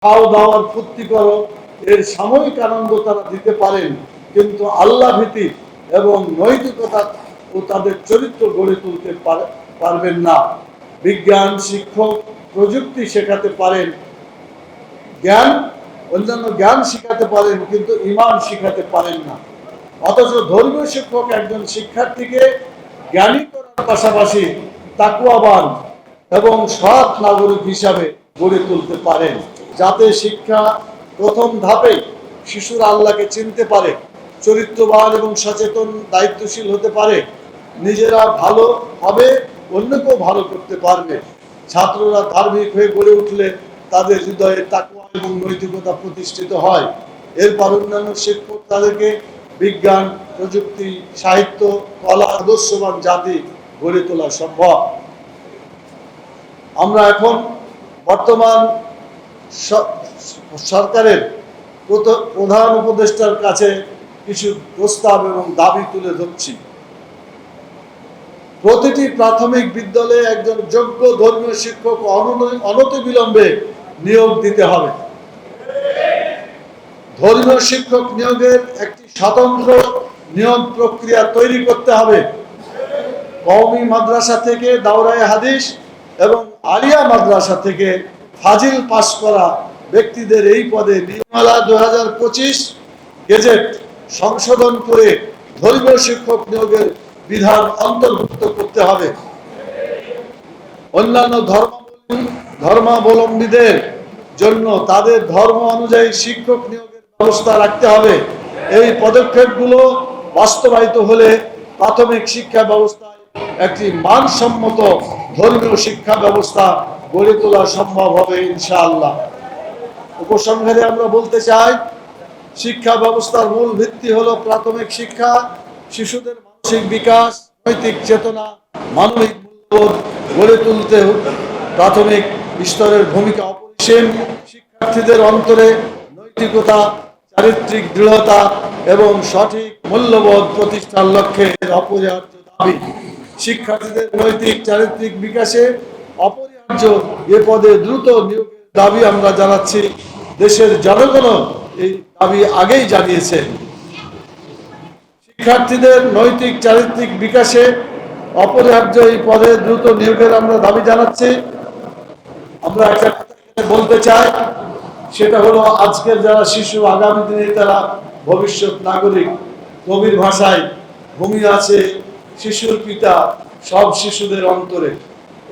খাও দাওয়ার ফুর্তি করো, এর সাময়িক আনন্দ তারা দিতে পারেন, কিন্তু আল্লাহ ভীতি এবং নৈতিকতা ও তাদের চরিত্র গড়ে তুলতে পারবেন না। বিজ্ঞান, শিক্ষক, প্রযুক্তি শেখাতে পারেন, জ্ঞান, অন্যান্য জ্ঞান শিখাতে পারেন, কিন্তু ঈমান শিখাতে পারেন না। অথচ ধর্মীয় শিক্ষক একজন শিক্ষার্থীকে জ্ঞানী করার পাশাপাশি তাকওয়াবান এবং সৎ নাগরিক হিসাবে গড়ে তুলতে পারেন, যাতে শিক্ষা প্রথম ধাপে শিশুরা আল্লাহকে চিনতে পারে, চরিত্রবান এবং সচেতন দায়িত্বশীল হতে পারে, নিজেরা ভালো হবে, অন্যকেও ভালো করতে পারবে। ছাত্ররা ধার্মিক হয়ে গড়ে উঠলে তাদের হৃদয়ে তাকওয়া এবং নৈতিকতা প্রতিষ্ঠিত হয়। এরপর অন্যান্য শিক্ষক তাদেরকে বিজ্ঞান, প্রযুক্তি, সাহিত্য, কলা আদর্শবান জাতি গড়ে তোলা সম্ভব। আমরা এখন বর্তমান সরকারের প্রধান উপদেষ্টার কাছে কিছু প্রস্তাব এবং দাবি তুলে ধরছি। প্রতিটি প্রাথমিক বিদ্যালয়ে একজন যোগ্য ধর্মীয় শিক্ষক অনতিবিলম্বে নিয়োগ দিতে হবে। ধর্মীয় শিক্ষক নিয়োগের একটি স্বতন্ত্র নিয়োগ প্রক্রিয়া তৈরি করতে হবে। কওমি মাদ্রাসা থেকে দাওরায়ে হাদিস এবং আলিয়া মাদ্রাসা থেকে ফাজিল পাস করা ব্যক্তিদের এই পদে নীতিমালা 2025 গেজেট সংশোধন করে ধর্মীয় শিক্ষক নিয়োগের বিধান অন্তর্ভুক্ত করতে হবে। অন্যান্য ধর্মাবলম্বীদের জন্য তাদের ধর্ম অনুযায়ী শিক্ষক নিয়োগের ব্যবস্থা রাখতে হবে। এই পদক্ষেপগুলো বাস্তবায়িত হলে প্রাথমিক শিক্ষা ব্যবস্থায় একটি মানসম্মত ধর্মীয় শিক্ষা ব্যবস্থা গড়ে তোলা সম্ভব হবে ইনশাআল্লাহ। উপসংহারে আমরা বলতে চাই, শিক্ষা ব্যবস্থার মূল ভিত্তি হলো প্রাথমিক শিক্ষা। শিশুদের মানসিক বিকাশ, নৈতিক চেতনা, মানবিক মূল্যবোধ গড়ে তুলতে প্রাথমিক স্তরের ভূমিকা অপরিসীম। শিক্ষার্থীদের অন্তরে নৈতিকতা, চারিত্রিক দৃঢ়তা এবং সঠিক মূল্যবোধ প্রতিষ্ঠার লক্ষ্যে অপরিহার্য দাবি। শিক্ষার্থীদের নৈতিক চারিত্রিক বিকাশে অপরিহার্য এ পদে দ্রুত নিয়োগের দাবি আমরা জানাচ্ছি। দেশের জনগণও এই দাবি আগেই জানিয়েছে। শিক্ষার্থীদের নৈতিক চারিত্রিক বিকাশে অপরিহার্য এই পদে দ্রুত নিয়োগের আমরা দাবি জানাচ্ছি। আমরা একটা কথা বলতে চাই, সেটা হলো আজকের যারা শিশু, আগামী দিনে তারা ভবিষ্যৎ নাগরিক। কবির ভাষায় ভূমি আছে শিশুর পিতা সব শিশুদের অন্তরে।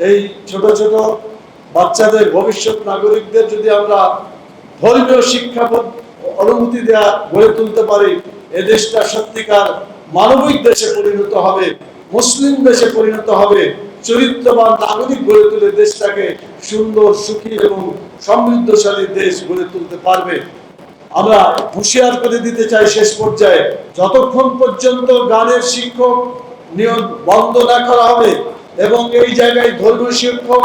এই ছোট ছোট বাচ্চাদের ভবিষ্যৎ নাগরিকদের যদি আমরা ধর্মীয় শিক্ষা অনুভূতি দেয়া গড়ে তুলতে পারি, এ দেশটা সত্যিকার মানবিক দেশে পরিণত হবে, মুসলিম দেশে পরিণত হবে, চরিত্রবান নাগরিক গড়ে তুলে দেশটাকে সুন্দর, সুখী এবং সমৃদ্ধশালী দেশ গড়ে তুলতে পারবে। আমরা হুঁশিয়ার করে দিতে চাই শেষ পর্যায়ে, যতক্ষণ পর্যন্ত গানের শিক্ষক নিয়োগ বন্ধ না করা হবে এবং এই জায়গায় ধর্মীয় শিক্ষক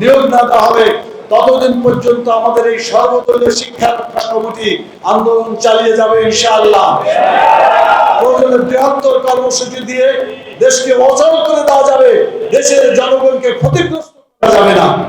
নিয়োগ না দেওয়া হবে, ততদিন পর্যন্ত আমাদের এই সর্বদলীয় শিক্ষা রক্ষা কমিটি আন্দোলন চালিয়ে যাবে ইনশাআল্লাহ। প্রয়োজনে বৃহত্তর কর্মসূচি দিয়ে দেশকে অচল করে দেওয়া যাবে, দেশের জনগণকে ক্ষতিগ্রস্ত করা যাবে না।